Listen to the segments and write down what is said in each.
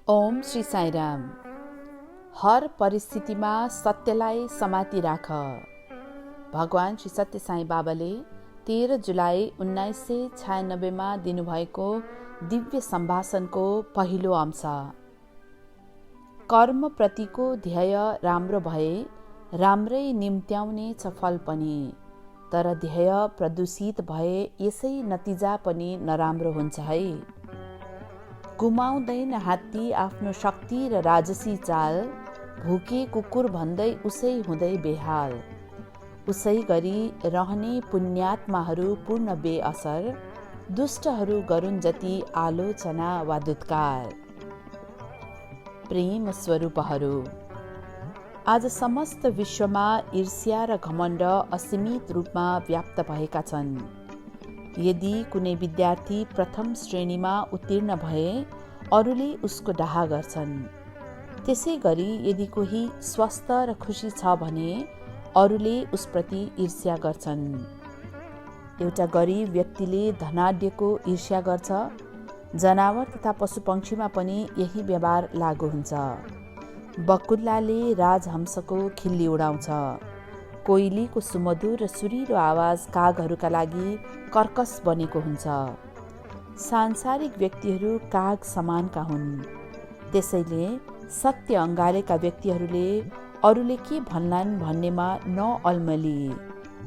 ओम श्री साईराम। हर परिस्थितिमा सत्यलाई समाति राख। भगवान श्री सत्य साई बाबाले 13 जुलाई 1996 दिनुभएको दिव्य सम्भाषणको पहिलो अंश। कर्मप्रतिको ध्येय राम्रो भए राम्रै निम्त्याउनेछ फल पनि, तर ध्येय प्रदूषित भए यसै नतिजा पनि नराम्रो हुन्छ है। गुमाउँदैन हात्ती आफ्नो शक्ति र राजसी चाल, भुके कुकुर भन्दै उसै हुँदै बेहाल। उसै गरी रहने पुण्यात्माहरू पूर्ण बेअसर, दुष्टहरू गरून् जति आलोचना वा दुत्कार। प्रेम स्वरूपहरू, आज समस्त विश्वमा ईर्ष्या र घमण्ड असीमित रूपमा व्याप्त भएका छन्। यदि कुनै विद्यार्थी प्रथम श्रेणीमा उत्तीर्ण भए अरूले उसको डाहा गर्छन्। त्यसै गरी यदि कोही स्वस्थ र खुसी छ भने अरूले उसप्रति ईर्ष्या गर्छन्। एउटा गरिब व्यक्तिले धनाढ्यको ईर्ष्या गर्छ। जनावर तथा पशुपक्षीमा पनि यही व्यवहार लागू हुन्छ। बकुल्लाले राजहंसको खिल्ली उडाउँछ। कोइलीको सुमधुर र सुरिलो आवाज कागहरूका लागि कर्कस बनेको हुन्छ। सांसारिक व्यक्तिहरू काग समानका हुन्। त्यसैले सत्य अँगालेका व्यक्तिहरूले अरूले के भन्लान् भन्नेमा नअल्मली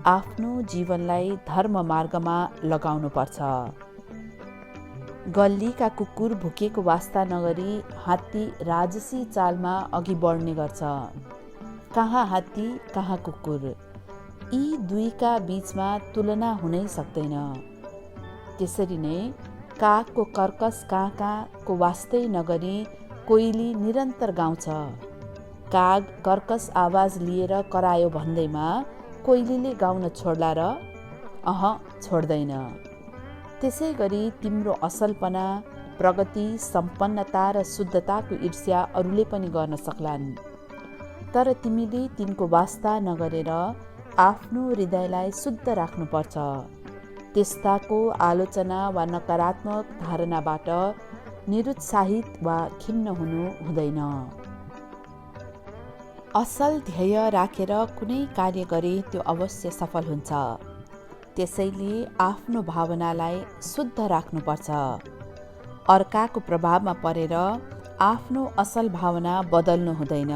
आफ्नो जीवनलाई धर्म मार्गमा लगाउनुपर्छ। गल्लीका कुकुर भुकेको वास्ता नगरी हात्ती राजसी चालमा अघि बढ्ने गर्छ। कहाँ हात्ती कहाँ कुकुर, यी दुईका बीचमा तुलना हुनै सक्दैन। त्यसरी नै कागको कर्कस कहाँ कहाँको वास्तै नगरी कोइली निरन्तर गाउँछ। काग कर्कस आवाज लिएर करायो भन्दैमा कोइलीले गाउन छोड्ला र? छोड्दैन। त्यसै गरी तिम्रो असलपना, प्रगति, सम्पन्नता र शुद्धताको ईर्ष्या अरूले पनि गर्न सक्लान्। तर तिमीले तिनको वास्ता नगरेर आफ्नो हृदयलाई शुद्ध राख्नुपर्छ। त्यस्ताको आलोचना वा नकारात्मक धारणाबाट निरुत्साहित वा खिन्न हुनु हुँदैन। असल ध्येय राखेर कुनै कार्य गरे त्यो अवश्य सफल हुन्छ। त्यसैले आफ्नो भावनालाई शुद्ध राख्नुपर्छ। अर्काको प्रभावमा परेर आफ्नो असल भावना बदल्नु हुँदैन।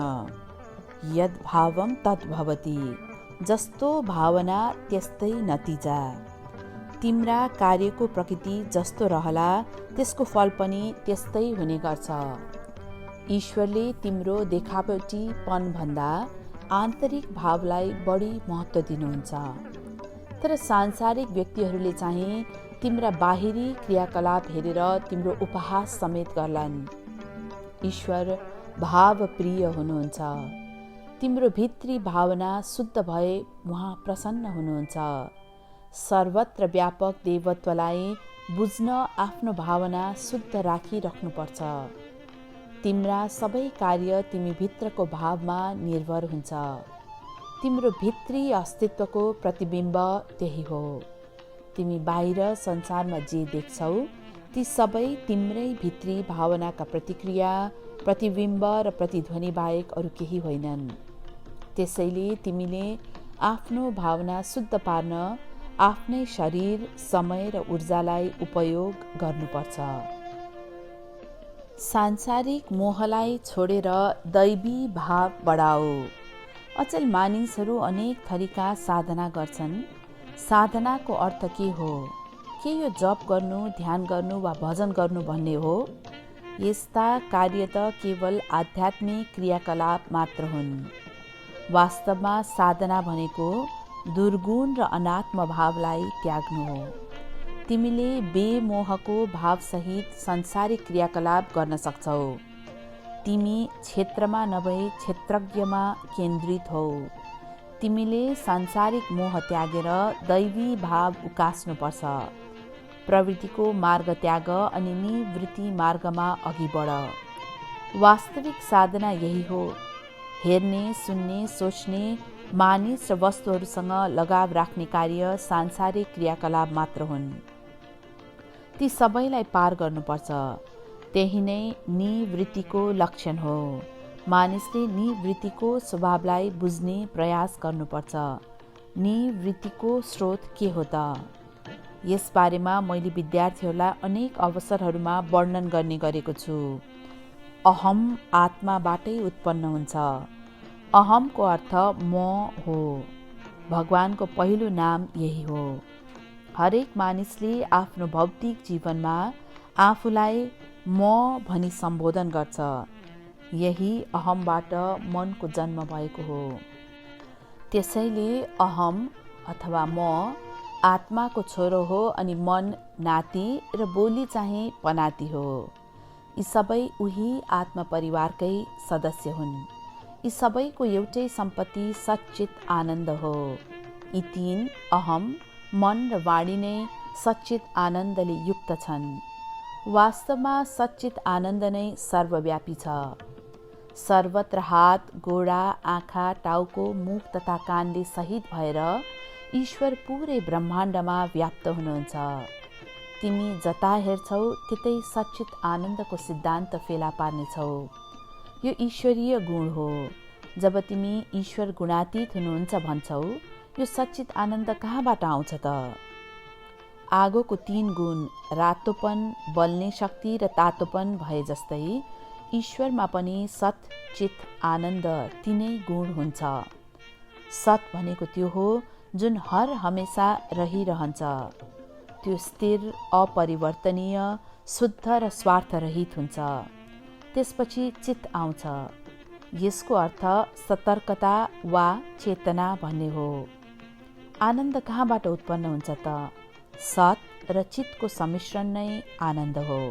यद् भावम तद् भवति, जस्तो भावना त्यस्तै नतिजा। तिम्रा कार्यको प्रकृति जस्तो रहला त्यसको फल पनि त्यस्तै हुने गर्छ। ईश्वरले तिम्रो देखावटीपन भन्दा आन्तरिक भावलाई बढी महत्त्व दिनुहुन्छ। तर सांसारिक व्यक्तिहरूले चाहिँ तिम्रा बाहिरी क्रियाकलाप हेरेर तिम्रो उपहास समेत गर्लान्। ईश्वर भावप्रिय हुनुहुन्छ। तिम्रो भित्री भावना शुद्ध भए उहाँ प्रसन्न हुनुहुन्छ। सर्वत्र व्यापक देवत्वलाई बुझ्न आफ्नो भावना शुद्ध राखिराख्नुपर्छ। तिम्रा सबै कार्य तिमी भित्रको भावमा निर्भर हुन्छ। तिम्रो भित्री अस्तित्वको प्रतिबिम्ब त्यही हो। तिमी बाहिर संसारमा जे देख्छौ ती सबै तिम्रै भित्री भावनाका प्रतिक्रिया, प्रतिबिम्ब र प्रतिध्वनि बाहेक अरू केही होइनन्। त्यसैले तिमीले आफ्नो भावना शुद्ध पार्न आफ्नै शरीर, समय र ऊर्जालाई उपयोग गर्नुपर्छ। सांसारिक मोहलाई छोडेर दैवी भाव बढाऊ। अचेल मानिसहरू अनेक थरीका साधना गर्छन्। साधनाको अर्थ के हो? के यो जप गर्नु, ध्यान गर्नु वा भजन गर्नु भन्ने हो? यस्ता कार्य त केवल आध्यात्मिक क्रियाकलाप मात्र हुन्। वास्तवमा साधना भनेको दुर्गुण र अनात्म भावलाई त्याग्नु हो। तिमीले बेमोहको भावसहित सांसारिक क्रियाकलाप गर्न सक्छौ। तिमी क्षेत्रमा नभई क्षेत्रज्ञमा केन्द्रित हौ। तिमीले सांसारिक मोह त्यागेर दैवी भाव उकास्नुपर्छ। प्रवृत्तिको मार्ग त्याग अनि निवृत्ति मार्गमा अघि बढ। वास्तविक साधना यही हो। हेर्ने, सुन्ने, सोच्ने, मानिस र वस्तुहरूसँग लगाव राख्ने कार्य सांसारिक क्रियाकलाप मात्र हुन्। ती सबैलाई पार गर्नुपर्छ। त्यही नै निवृत्तिको लक्षण हो। मानिसले निवृत्तिको स्वभावलाई बुझ्ने प्रयास गर्नुपर्छ। निवृत्तिको स्रोत के हो त? यसबारेमा मैले विद्यार्थीहरूलाई अनेक अवसरहरूमा वर्णन गर्ने गरेको छु। अहम आत्माबाटै उत्पन्न हुन्छ। अहमको अर्थ म हो। भगवानको पहिलो नाम यही हो। हरेक मानिसले आफ्नो भौतिक जीवनमा आफूलाई म भनी सम्बोधन गर्छ। यही अहमबाट मनको जन्म भएको हो। त्यसैले अहम अथवा म आत्माको छोरो हो अनि मन नाति र बोली चाहिँ पनाति हो। यी सबै उही आत्मा परिवारकै सदस्य हुन्। यी सबैको एउटै सम्पत्ति सच्चित आनन्द हो। यी तीन अहम, मन र वाणी नै सच्चित आनन्दले युक्त छन्। वास्तवमा सच्चित आनन्द नै सर्वव्यापी छ। सर्वत्र हात, गोडा, आँखा, टाउको, मुख तथा कानले सहित भएर ईश्वर पुरै ब्रह्माण्डमा व्याप्त हुनुहुन्छ। तिमी जता हेर्छौ त्यतै सच्चित आनन्दको सिद्धान्त फेला पार्नेछौ। यो ईश्वरीय गुण हो। जब तिमी ईश्वर गुणातीत हुनुहुन्छ भन्छौ, यो सच्चित आनन्द कहाँबाट आउँछ त? आगोको तीन गुण रातोपन, बल्ने शक्ति र तातोपन भए जस्तै ईश्वरमा पनि सत, चित, आनन्द तीनै गुण हुन्छ। सत भनेको त्यो हो जुन हर हमेशा रहिरहन्छ। त्यो स्थिर, अपरिवर्तनीय, शुद्ध र स्वार्थरहित हुन्छ। त्यसपछि चित आउँछ। यसको अर्थ सतर्कता वा चेतना भन्ने हो। आनन्द कहाँबाट उत्पन्न हुन्छ त? सत र चितको सम्मिश्रण नै आनन्द हो।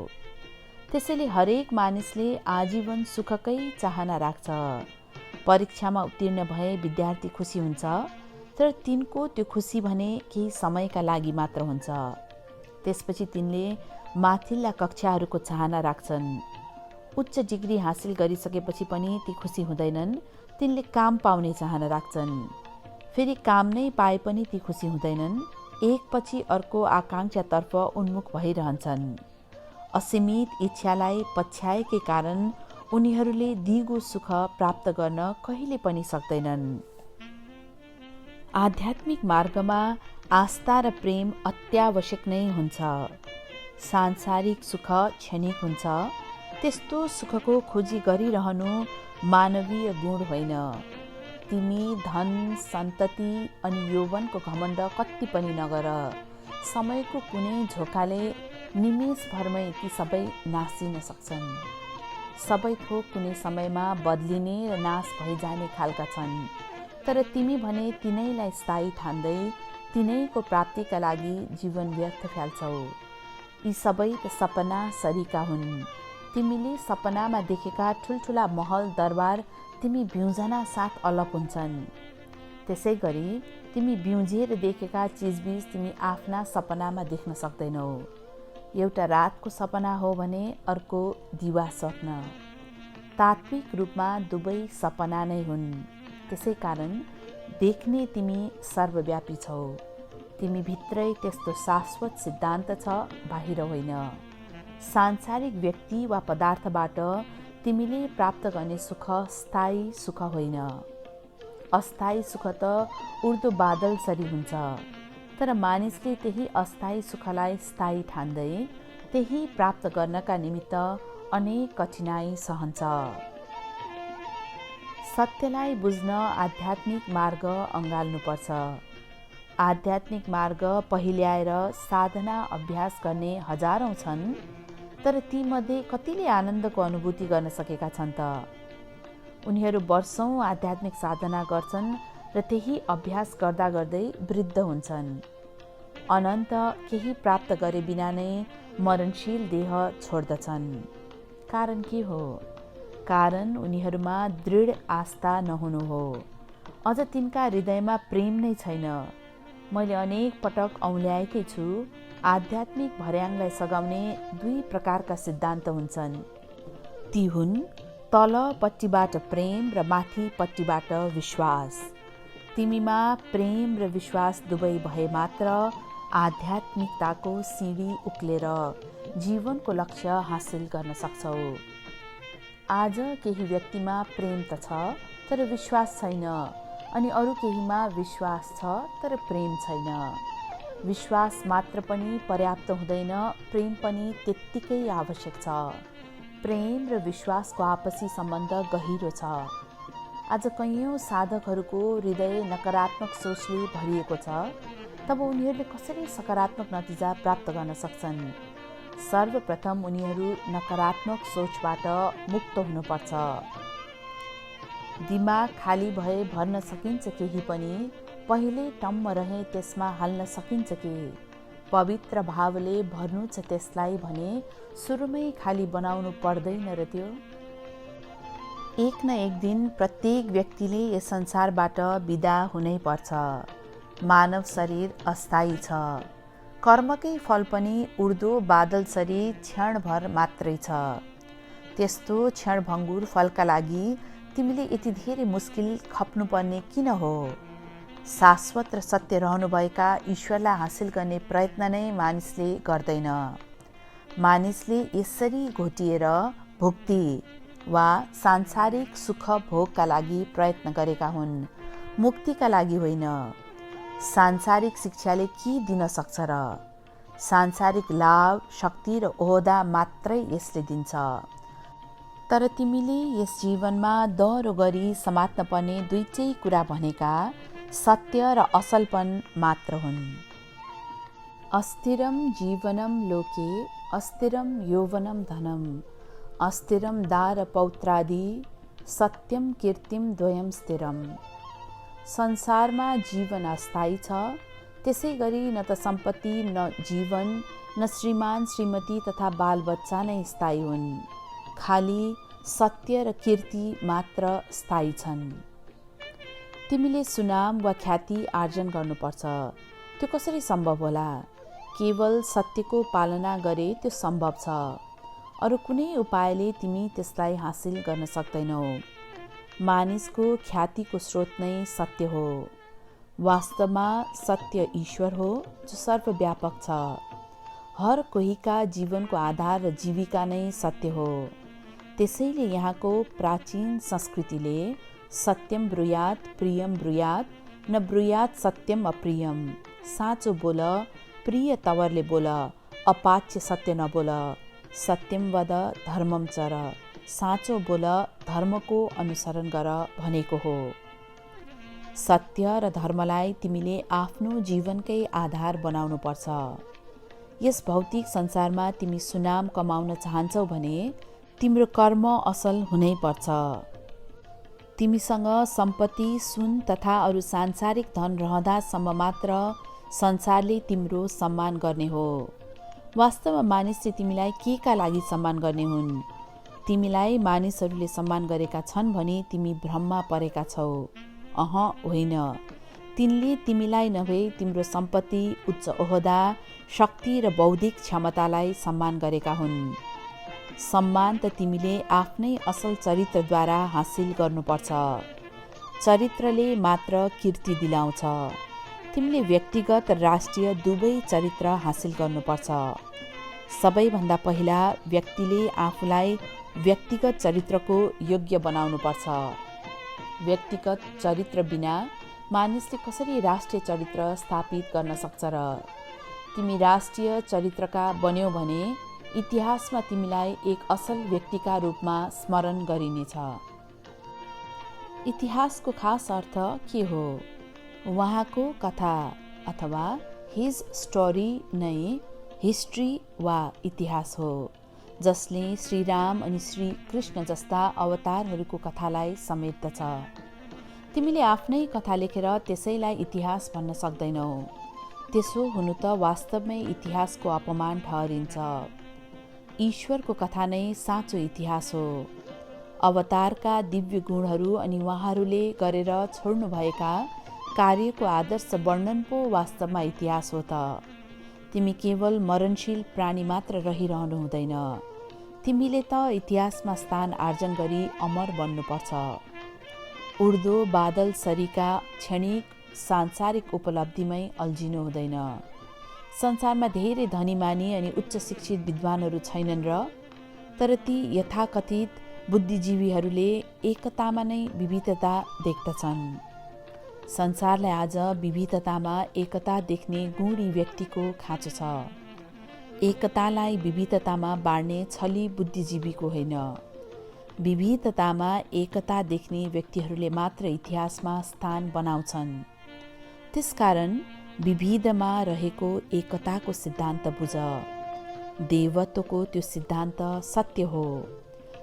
त्यसैले हरेक मानिसले आजीवन सुखकै चाहना राख्छ। परीक्षामा उत्तीर्ण भए विद्यार्थी खुसी हुन्छ, तर तिनको त्यो खुसी भने केही समयका लागि मात्र हुन्छ। त्यसपछि तिनले माथिल्ला कक्षाहरूको चाहना राख्छन्। उच्च डिग्री हासिल गरिसकेपछि पनि ती खुसी हुँदैनन्। तिनले काम पाउने चाहना राख्छन्। फेरि काम नै पाए पनि ती खुसी हुँदैनन्। एकपछि अर्को आकाङ्क्षातर्फ उन्मुख भइरहन्छन्। असीमित इच्छालाई पछ्याएकै कारण उनीहरूले दिगो सुख प्राप्त गर्न कहिले पनि सक्दैनन्। आध्यात्मिक मार्गमा आस्था र प्रेम अत्यावश्यक नै हुन्छ। सांसारिक सुख क्षणिक हुन्छ। त्यस्तो सुखको खोजी गरिरहनु मानवीय गुण होइन। तिमी धन, सन्तति अनि यौवनको घमण्ड कति पनि नगर। समयको कुनै झोकाले निमेषभरमै ती सबै नासिन सक्छन्। सबै थोक कुनै समयमा बदलिने र नाश भइजाने खालका छन्। तर तिमी भने तिनैलाई स्थायी ठान्दै तिनैको प्राप्तिका लागि जीवन व्यर्थ फ्याल्छौ। यी सबै त सपना सरीका हुन्। तिमीले सपनामा देखेका ठुल्ठुला महल दरबार तिमी बिउजना साथ अलप हुन्छन्। त्यसै गरी तिमी बिउझेर देखेका चिजबिज तिमी आफ्ना सपनामा देख्न सक्दैनौ। एउटा रातको सपना हो भने अर्को दिवा स्वप्न। तात्विक रूपमा दुवै सपना नै हुन्। त्यसै कारण देख्ने तिमी सर्वव्यापी छौ। तिमी भित्रै त्यस्तो शाश्वत सिद्धान्त छ, बाहिर होइन। सांसारिक व्यक्ति वा पदार्थबाट तिमीले प्राप्त गर्ने सुख स्थायी सुख होइन। अस्थायी सुख त उड्दो बादल सरी हुन्छ। तर मानिसले त्यही अस्थायी सुखलाई स्थायी ठान्दै त्यही प्राप्त गर्नका निमित्त अनेक कठिनाई सहन्छ। सत्यलाई बुझ्न आध्यात्मिक मार्ग अँगाल्नुपर्छ। आध्यात्मिक मार्ग पहिल्याएर साधना अभ्यास गर्ने हजारौँ छन्, तर तीमध्ये कतिले आनन्दको अनुभूति गर्न सकेका छन् त? उनीहरू वर्षौँ आध्यात्मिक साधना गर्छन् र त्यही अभ्यास गर्दा गर्दै वृद्ध हुन्छन्। अनन्त केही प्राप्त गरे बिना नै मरणशील देह छोड्दछन्। कारण के हो? कारण उनीहरूमा दृढ आस्था नहुनु हो। अझ तिनका हृदयमा प्रेम नै छैन। मैले अनेक पटक औँल्याएकै छु, आध्यात्मिक भर्याङलाई सघाउने दुई प्रकारका सिद्धान्त हुन्छन्। ती हुन् तलपट्टिबाट प्रेम र माथिपट्टिबाट विश्वास। तिमीमा प्रेम र विश्वास दुवै भए मात्र आध्यात्मिकताको सिँढी उक्लेर जीवनको लक्ष्य हासिल गर्न सक्छौ। आज केही व्यक्तिमा प्रेम त छ तर विश्वास छैन, अनि अरू केहीमा विश्वास छ तर प्रेम छैन। विश्वास मात्र पनि पर्याप्त हुँदैन, प्रेम पनि त्यत्तिकै आवश्यक छ। प्रेम र विश्वासको आपसी सम्बन्ध गहिरो छ। आज कैयौँ साधकहरूको हृदय नकारात्मक सोचले भरिएको छ, तब उनीहरूले कसरी सकारात्मक नतिजा प्राप्त गर्न सक्छन्? सर्वप्रथम उनीहरू नकारात्मक सोचबाट मुक्त हुनुपर्छ। दिमाग खाली भए भर्न सकिन्छ केही पनि, पहिले टम्म रहे त्यसमा हाल्न सकिन्छ के? पवित्र भावले भर्नु छ त्यसलाई भने सुरुमै खाली बनाउनु पर्दैन र त्यो? एक न एक दिन प्रत्येक व्यक्तिले यस संसारबाट बिदा हुनै पर्छ। मानव शरीर अस्थायी छ। कर्मकै फल पनि उड्दो बादलसरी क्षणभर मात्रै छ। त्यस्तो क्षणभङ्गुर फलका लागि तिमीले यति धेरै मुस्किल खप्नुपर्ने किन हो? शाश्वत र सत्य रहनुभएका ईश्वरलाई हासिल गर्ने प्रयत्न नै मानिसले गर्दैन। मानिसले यसरी घोटिएर भुक्ति वा सांसारिक सुख भोगका लागि प्रयत्न गरेका हुन्, मुक्तिका लागि होइन। सांसारिक शिक्षाले के दिन सक्छ र? सांसारिक लाभ, शक्ति र ओहदा मात्रै यसले दिन्छ। तर तिमीले यस जीवनमा दह्रो गरी समात्न पर्ने दुईटै कुरा भनेका सत्य र असलपन मात्र हुन्। अस्थिरम जीवनम लोके अस्थिरम यौवनम धनम अस्थिरम दार पौत्रादि सत्यम कीर्तिम द्वयम स्थिरम। संसारमा जीवन अस्थायी छ, त्यसै गरी न त सम्पत्ति, न जीवन, न श्रीमान श्रीमती तथा बालबच्चा नै स्थायी हुन्। खाली सत्य र कीर्ति मात्र स्थायी छन्। तिमीले सुनाम वा ख्याति आर्जन गर्नुपर्छ। त्यो कसरी सम्भव होला? केवल सत्यको पालना गरे त्यो सम्भव छ। अरू कुनै उपायले तिमी त्यसलाई हासिल गर्न सक्दैनौ। मानिसको ख्यातिको स्रोत नै सत्य हो। वास्तवमा सत्य ईश्वर हो जो सर्वव्यापक छ। हर कोहीका जीवनको आधार र जीविका नै सत्य हो। त्यसैले यहाँको प्राचीन संस्कृतिले सत्यम ब्रूयात् प्रियम ब्रूयात् न ब्रूयात् सत्यम अप्रियम, साँचो बोल, प्रिय तवरले बोल, अपाच्य सत्य नबोल, सत्यम वद धर्मम चर, साँचो बोल, धर्मको अनुसरण गर भनेको हो। सत्य र धर्मलाई तिमीले आफ्नो जीवनकै आधार बनाउनु पर्छ। यस भौतिक संसारमा तिमी सुनाम कमाउन चाहन्छौ भने तिम्रो कर्म असल हुनै पर्छ। तिमीसँग सम्पत्ति, सुन तथा अरू सांसारिक धन रहँदासम्म मात्र संसारले तिम्रो सम्मान गर्ने हो। वास्तवमा मानिसले तिमीलाई केका लागि सम्मान गर्ने हुन्? तिमीलाई मानिसहरूले सम्मान गरेका छन् भने तिमी भ्रममा परेका छौ। होइन, तिनले तिमीलाई नभए तिम्रो सम्पत्ति, उच्च ओहदा, शक्ति र बौद्धिक क्षमतालाई सम्मान गरेका हुन्। सम्मान त तिमीले आफ्नै असल चरित्रद्वारा हासिल गर्नुपर्छ। चरित्रले मात्र कीर्ति दिलाउँछ। तिमीले व्यक्तिगत र राष्ट्रिय दुवै चरित्र हासिल गर्नुपर्छ। सबैभन्दा पहिला व्यक्तिले आफूलाई व्यक्तिगत चरित्रको योग्य बनाउनुपर्छ। व्यक्तिगत चरित्र बिना मानिसले कसरी राष्ट्रिय चरित्र स्थापित गर्न सक्छ र? तिमी राष्ट्रिय चरित्रका बन्यौ भने इतिहासमा तिमीलाई एक असल व्यक्तिका रूपमा स्मरण गरिनेछ। इतिहासको खास अर्थ के हो? उहाँको कथा अथवा हिज स्टोरी नै हिस्ट्री वा इतिहास हो, जसले श्रीराम अनि श्री कृष्ण जस्ता अवतारहरूको कथालाई समेट्दछ। तिमीले आफ्नै कथा लेखेर त्यसैलाई इतिहास भन्न सक्दैनौ। त्यसो हुनु त वास्तवमै इतिहासको अपमान ठहरिन्छ। ईश्वरको कथा नै साँचो इतिहास हो। अवतारका दिव्य गुणहरू अनि उहाँहरूले गरेर छोड्नुभएका कार्यको आदर्श वर्णन पो वास्तवमा इतिहास हो त। तिमी केवल मरणशील प्राणी मात्र रहिरहनु हुँदैन। तिमीले त इतिहासमा स्थान आर्जन गरी अमर बन्नुपर्छ। उड्दो बादल सरीका क्षणिक सांसारिक उपलब्धिमै अल्झिनु हुँदैन। संसारमा धेरै धनीमानी अनि उच्च शिक्षित विद्वानहरू छैनन् र तर ती यथाकथित बुद्धिजीवीहरूले एकतामा नै विविधता देख्दछन्। संसारलाई आज विविधतामा एकता देख्ने गुणी व्यक्तिको खाँचो छ। एकतालाई विविधतामा बाँड्ने छली बुद्धिजीवीको होइन। विविधतामा एकता देख्ने व्यक्तिहरूले मात्र इतिहासमा स्थान बनाउँछन्। त्यसकारण विविधमा रहेको एकताको सिद्धान्त बुझ। देवत्वको त्यो सिद्धान्त सत्य हो।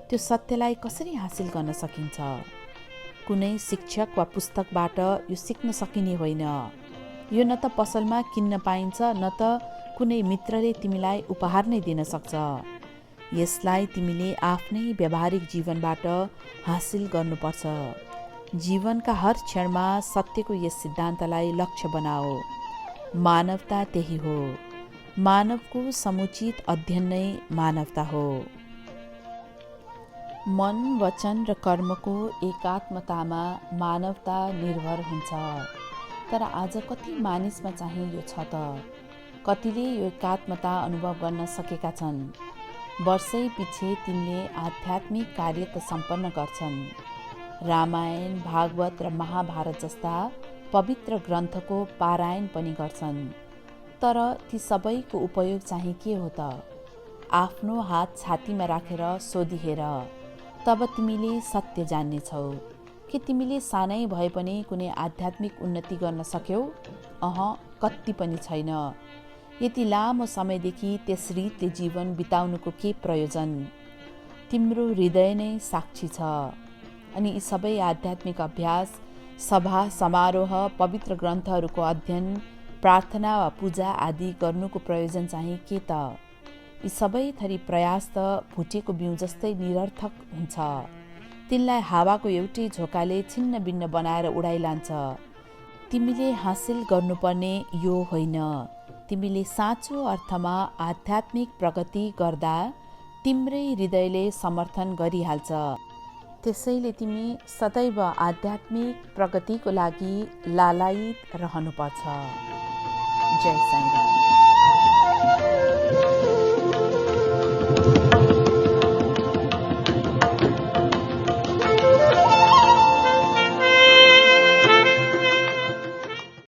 त्यो सत्यलाई कसरी हासिल गर्न सकिन्छ? कुनै शिक्षक वा पुस्तकबाट यो सिक्न सकिने होइन। यो न त पसलमा किन्न पाइन्छ, न त कुनै मित्रले तिमीलाई उपहार नै दिन सक्छ। यसलाई तिमीले आफ्नै व्यावहारिक जीवनबाट हासिल गर्नुपर्छ। जीवनका हर क्षणमा सत्यको यस सिद्धान्तलाई लक्ष्य बनाओ। मानवता त्यही हो। मानवको समुचित अध्ययन नै मानवता हो। मन, वचन र कर्मको एकात्मतामा मानवता निर्भर हुन्छ। तर आज कति मानिसमा चाहिँ यो छ त? कतिले यो एकात्मता अनुभव गर्न सकेका छन्? वर्षै पछि तिनले आध्यात्मिक कार्य त सम्पन्न गर्छन्। रामायण, भागवत र महाभारत जस्ता पवित्र ग्रन्थको पारायण पनि गर्छन्। तर ती सबैको उपयोग चाहिँ के हो त? आफ्नो हात छातीमा राखेर सोधिहेर, तब तिमीले सत्य जान्नेछौ। के तिमीले सानै भए पनि कुनै आध्यात्मिक उन्नति गर्न सक्यौ? कत्ति पनि छैन। यति लामो समयदेखि त्यस रीतले जीवन बिताउनुको के प्रयोजन? तिम्रो हृदय नै साक्षी छ। अनि यी सबै आध्यात्मिक अभ्यास, सभा समारोह, पवित्र ग्रन्थहरूको अध्ययन, प्रार्थना वा पूजा आदि गर्नुको प्रयोजन चाहिँ के त? यी सबै थरी प्रयास त भुटेको बिउ जस्तै निरर्थक हुन्छ। तिनलाई हावाको एउटै झोकाले छिन्न भिन्न बनाएर उडाइलान्छ। तिमीले हासिल गर्नुपर्ने यो होइन। तिमीले साँचो अर्थमा आध्यात्मिक प्रगति गर्दा तिम्रै हृदयले समर्थन गरिहाल्छ। त्यसैले तिमी सदैव आध्यात्मिक प्रगतिको लागि लालायित रहनुपर्छ। जय साईं।